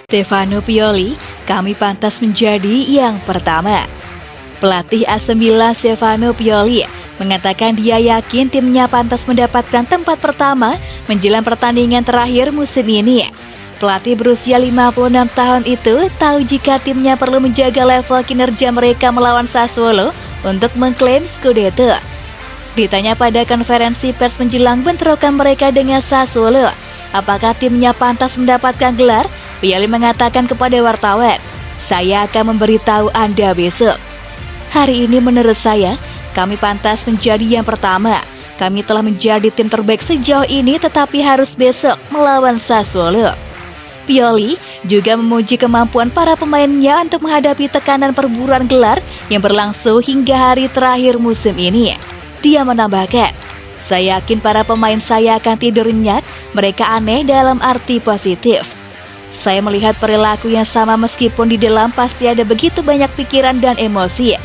Stefano Pioli, kami pantas menjadi yang pertama. Pelatih AC Milan Stefano Pioli mengatakan dia yakin timnya pantas mendapatkan tempat pertama menjelang pertandingan terakhir musim ini. Pelatih berusia 56 tahun itu tahu jika timnya perlu menjaga level kinerja mereka melawan Sassuolo untuk mengklaim Scudetto. Ditanya pada konferensi pers menjelang bentrokan mereka dengan Sassuolo, apakah timnya pantas mendapatkan gelar? Pioli mengatakan kepada wartawan, "Saya akan memberitahu Anda besok. Hari ini menurut saya, kami pantas menjadi yang pertama. Kami telah menjadi tim terbaik sejauh ini tetapi harus besok melawan Sassuolo." Pioli juga memuji kemampuan para pemainnya untuk menghadapi tekanan perburuan gelar yang berlangsung hingga hari terakhir musim ini. Dia menambahkan, "Saya yakin para pemain saya akan tidur nyenyak, mereka aneh dalam arti positif. Saya melihat perilaku yang sama meskipun di dalam pasti ada begitu banyak pikiran dan emosi.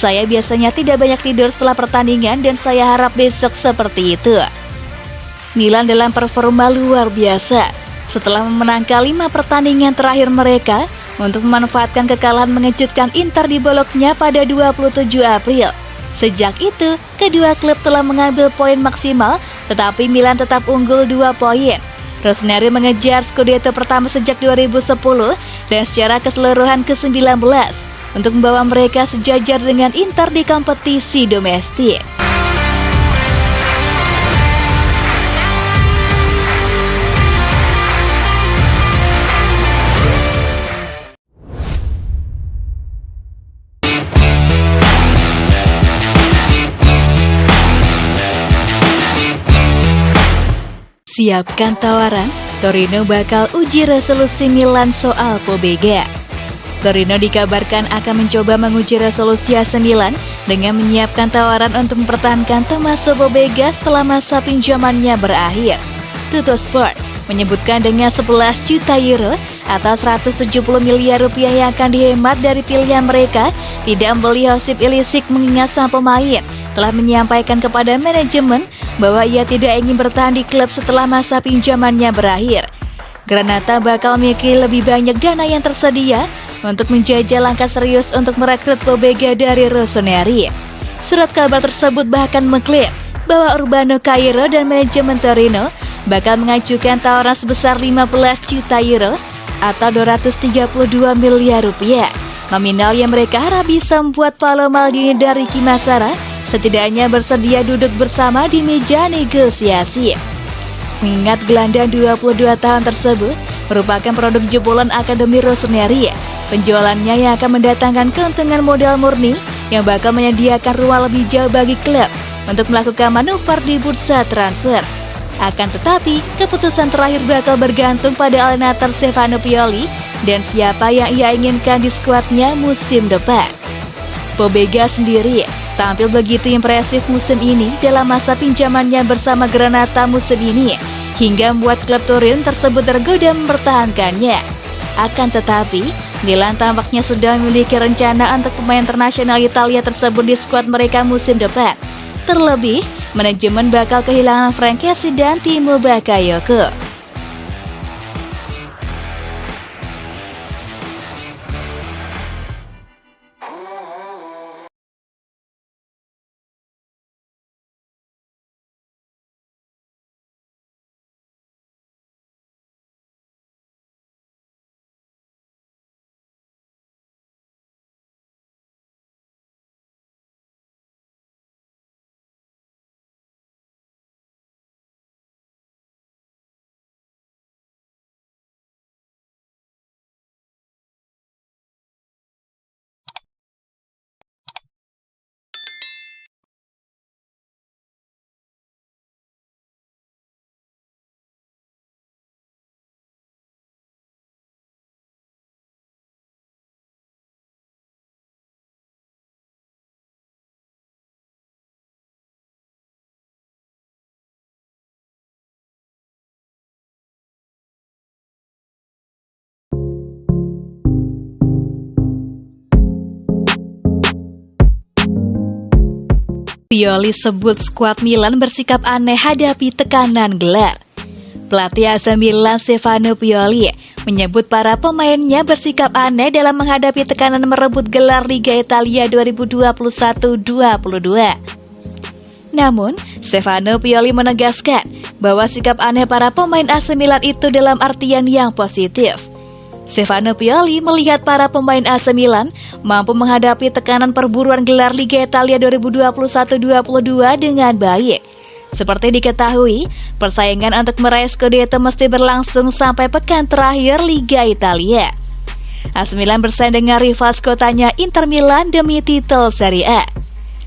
Saya biasanya tidak banyak tidur setelah pertandingan dan saya harap besok seperti itu." Milan dalam performa luar biasa setelah memenangkan 5 pertandingan terakhir mereka untuk memanfaatkan kekalahan mengejutkan Inter di Bologna pada 27 April. Sejak itu, kedua klub telah mengambil poin maksimal, tetapi Milan tetap unggul 2 poin. Rossoneri mengejar Scudetto pertama sejak 2010 dan secara keseluruhan ke-19 untuk membawa mereka sejajar dengan Inter di kompetisi domestik. Siapkan tawaran, Torino bakal uji resolusi Milan soal Pobega. Torino dikabarkan akan mencoba menguji resolusi AC Milan dengan menyiapkan tawaran untuk mempertahankan Tommaso Pobega setelah masa pinjamannya berakhir. Tuttosport menyebutkan dengan 11 juta euro atau 170 miliar rupiah yang akan dihemat dari pilihan mereka tidak membeli Josip Ilicic, mengingat sang pemain telah menyampaikan kepada manajemen bahwa ia tidak ingin bertahan di klub setelah masa pinjamannya berakhir. Granata bakal memiliki lebih banyak dana yang tersedia untuk menjajal langkah serius untuk merekrut Pobega dari Rossoneri. Surat kabar tersebut bahkan mengklaim bahwa Urbano Cairo dan manajemen Torino bakal mengajukan tawaran sebesar 15 juta euro atau 232 miliar rupiah. Nominal yang mereka harap bisa membuat Paolo Maldini dari Ricky Massara setidaknya bersedia duduk bersama di meja negosiasi. Mengingat gelandang 22 tahun tersebut merupakan produk jebolan Akademi Rossoneri, penjualannya yang akan mendatangkan keuntungan modal murni yang bakal menyediakan ruang lebih jauh bagi klub untuk melakukan manuver di bursa transfer. Akan tetapi, keputusan terakhir bakal bergantung pada alinator Stefano Pioli dan siapa yang ia inginkan di skuadnya musim depan. Pobega sendiri tampil begitu impresif musim ini dalam masa pinjamannya bersama Granata musim ini, hingga membuat klub Turin tersebut tergoda mempertahankannya. Akan tetapi, Milan tampaknya sudah memiliki rencana untuk pemain internasional Italia tersebut di skuad mereka musim depan. Terlebih, manajemen bakal kehilangan Frank Kessie dan Timo Bakayoko. Pioli sebut skuad Milan bersikap aneh hadapi tekanan gelar. Pelatih AC Milan Stefano Pioli menyebut para pemainnya bersikap aneh dalam menghadapi tekanan merebut gelar Liga Italia 2021-22. Namun, Stefano Pioli menegaskan bahwa sikap aneh para pemain AC Milan itu dalam artian yang positif. Stefano Pioli melihat para pemain AC Milan mampu menghadapi tekanan perburuan gelar Liga Italia 2021-22 dengan baik. Seperti diketahui, persaingan untuk meraih Scudetto mesti berlangsung sampai pekan terakhir Liga Italia. AC Milan bersaing dengan rival kotanya Inter Milan demi titel Serie A.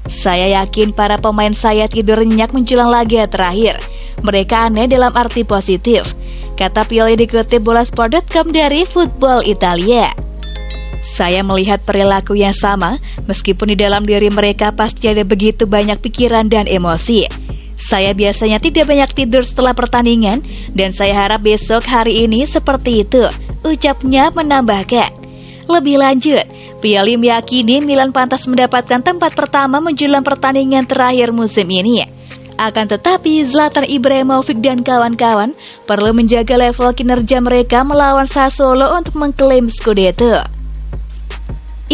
Saya yakin para pemain saya tidur nyenyak menjelang laga terakhir. Mereka aneh dalam arti positif, kata Pioli dikutip Bolasport.com dari Football Italia. Saya melihat perilaku yang sama, meskipun di dalam diri mereka pasti ada begitu banyak pikiran dan emosi. Saya biasanya tidak banyak tidur setelah pertandingan, dan saya harap besok hari ini seperti itu, ucapnya menambahkan. Lebih lanjut, Pioli meyakini Milan pantas mendapatkan tempat pertama menjelang pertandingan terakhir musim ini. Akan tetapi, Zlatan Ibrahimovic dan kawan-kawan perlu menjaga level kinerja mereka melawan Sassuolo untuk mengklaim Scudetto.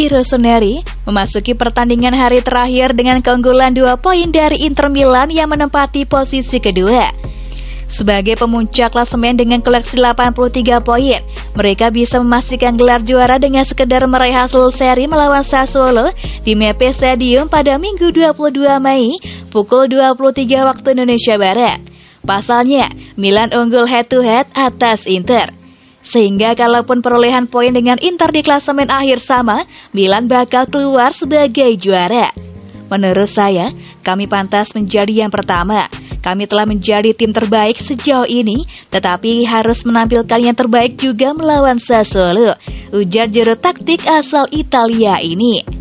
Rossoneri memasuki pertandingan hari terakhir dengan keunggulan 2 poin dari Inter Milan yang menempati posisi kedua. Sebagai pemuncak klasemen dengan koleksi 83 poin, mereka bisa memastikan gelar juara dengan sekedar meraih hasil seri melawan Sassuolo di Mepe Stadium pada Minggu 22 Mei pukul 23 waktu Indonesia Barat. Pasalnya, Milan unggul head-to-head atas Inter. Sehingga kalaupun perolehan poin dengan Inter di klasemen akhir sama, Milan bakal keluar sebagai juara. Menurut saya, kami pantas menjadi yang pertama. Kami telah menjadi tim terbaik sejauh ini, tetapi harus menampilkan yang terbaik juga melawan Sassuolo, ujar juru taktik asal Italia ini.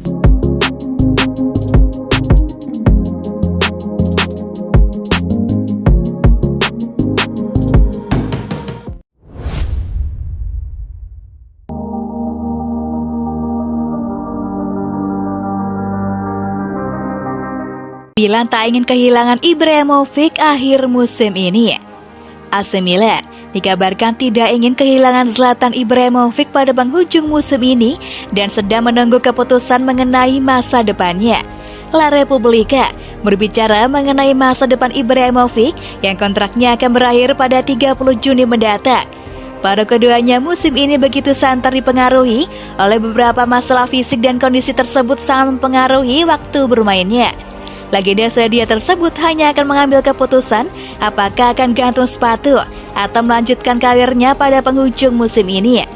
Milan tak ingin kehilangan Ibrahimovic akhir musim ini. AC Milan dikabarkan tidak ingin kehilangan Zlatan Ibrahimovic pada penghujung musim ini dan sedang menunggu keputusan mengenai masa depannya. La Repubblica berbicara mengenai masa depan Ibrahimovic yang kontraknya akan berakhir pada 30 Juni mendatang. Pada keduanya musim ini begitu santer dipengaruhi oleh beberapa masalah fisik dan kondisi tersebut sangat mempengaruhi waktu bermainnya. Legenda Swedia tersebut hanya akan mengambil keputusan apakah akan gantung sepatu atau melanjutkan karirnya pada penghujung musim ini.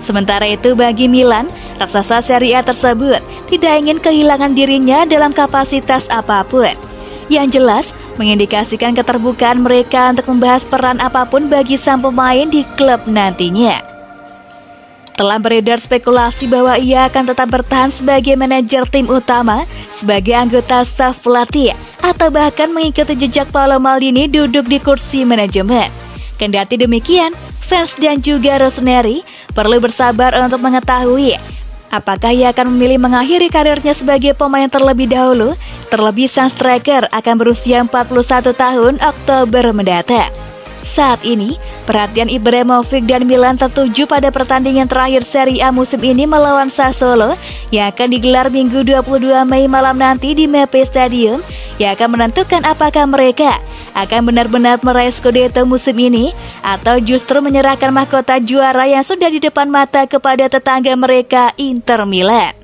Sementara itu bagi Milan, raksasa Serie A tersebut tidak ingin kehilangan dirinya dalam kapasitas apapun. Yang jelas, mengindikasikan keterbukaan mereka untuk membahas peran apapun bagi sang pemain di klub nantinya. Telah beredar spekulasi bahwa ia akan tetap bertahan sebagai manajer tim utama, sebagai anggota staf pelatih, atau bahkan mengikuti jejak Paolo Maldini duduk di kursi manajemen. Kendati demikian, fans dan juga Rossoneri perlu bersabar untuk mengetahui apakah ia akan memilih mengakhiri karirnya sebagai pemain terlebih dahulu, terlebih sang striker akan berusia 41 tahun Oktober mendatang. Saat ini, perhatian Ibrahimovic dan Milan tertuju pada pertandingan terakhir Serie A musim ini melawan Sassuolo yang akan digelar Minggu 22 Mei malam nanti di Mepe Stadium yang akan menentukan apakah mereka akan benar-benar meraih Scudetto musim ini atau justru menyerahkan mahkota juara yang sudah di depan mata kepada tetangga mereka Inter Milan.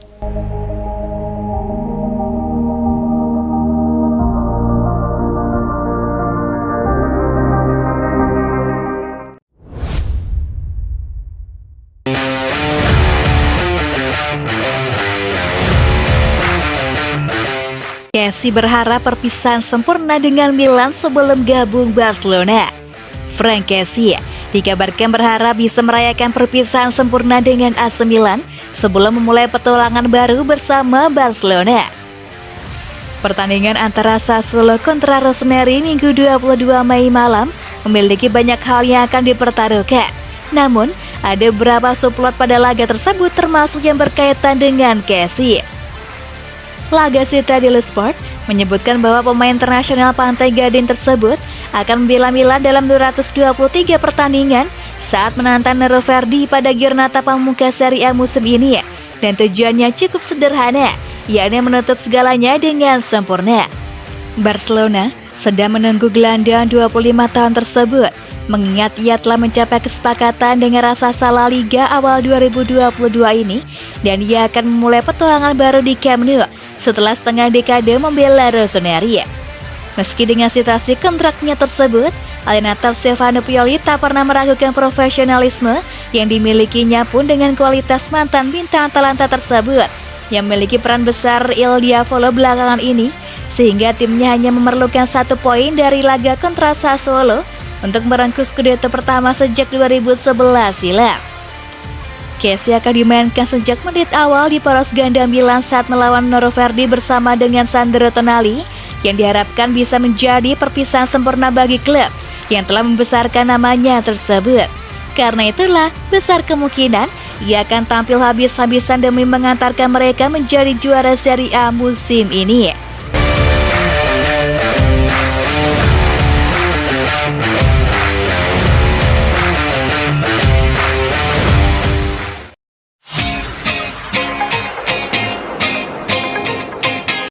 Kessie berharap perpisahan sempurna dengan Milan sebelum gabung Barcelona. Frank Kessie dikabarkan berharap bisa merayakan perpisahan sempurna dengan AC Milan sebelum memulai petualangan baru bersama Barcelona. Pertandingan antara Sassuolo kontra Rossoneri Minggu 22 Mei malam memiliki banyak hal yang akan dipertaruhkan. Namun, ada beberapa subplot pada laga tersebut termasuk yang berkaitan dengan Kessie. La Gazzetta dello Sport menyebutkan bahwa pemain internasional Pantai Gading tersebut akan membela Milan dalam 223 pertandingan saat menantang Nero Verdi pada Giornata Pamungkas Serie A musim ini, dan tujuannya cukup sederhana, yakni menutup segalanya dengan sempurna. Barcelona sedang menunggu gelandang 25 tahun tersebut, mengingat ia telah mencapai kesepakatan dengan raksasa La Liga awal 2022 ini, dan ia akan memulai petualangan baru di Camp Nou setelah setengah dekade membela Rossoneri. Meski dengan situasi kontraknya tersebut, alinator Stefano Pioli tak pernah meragukan profesionalisme yang dimilikinya pun dengan kualitas mantan bintang Atalanta tersebut, yang memiliki peran besar Il Diavolo belakangan ini, sehingga timnya hanya memerlukan 1 poin dari laga kontra Sassuolo untuk merengkuh Scudetto pertama sejak 2011 silam. Kessie akan dimainkan sejak menit awal di poros ganda Milan saat melawan Nero Verdi bersama dengan Sandro Tonali, yang diharapkan bisa menjadi perpisahan sempurna bagi klub yang telah membesarkan namanya tersebut. Karena itulah, besar kemungkinan ia akan tampil habis-habisan demi mengantarkan mereka menjadi juara Serie A musim ini.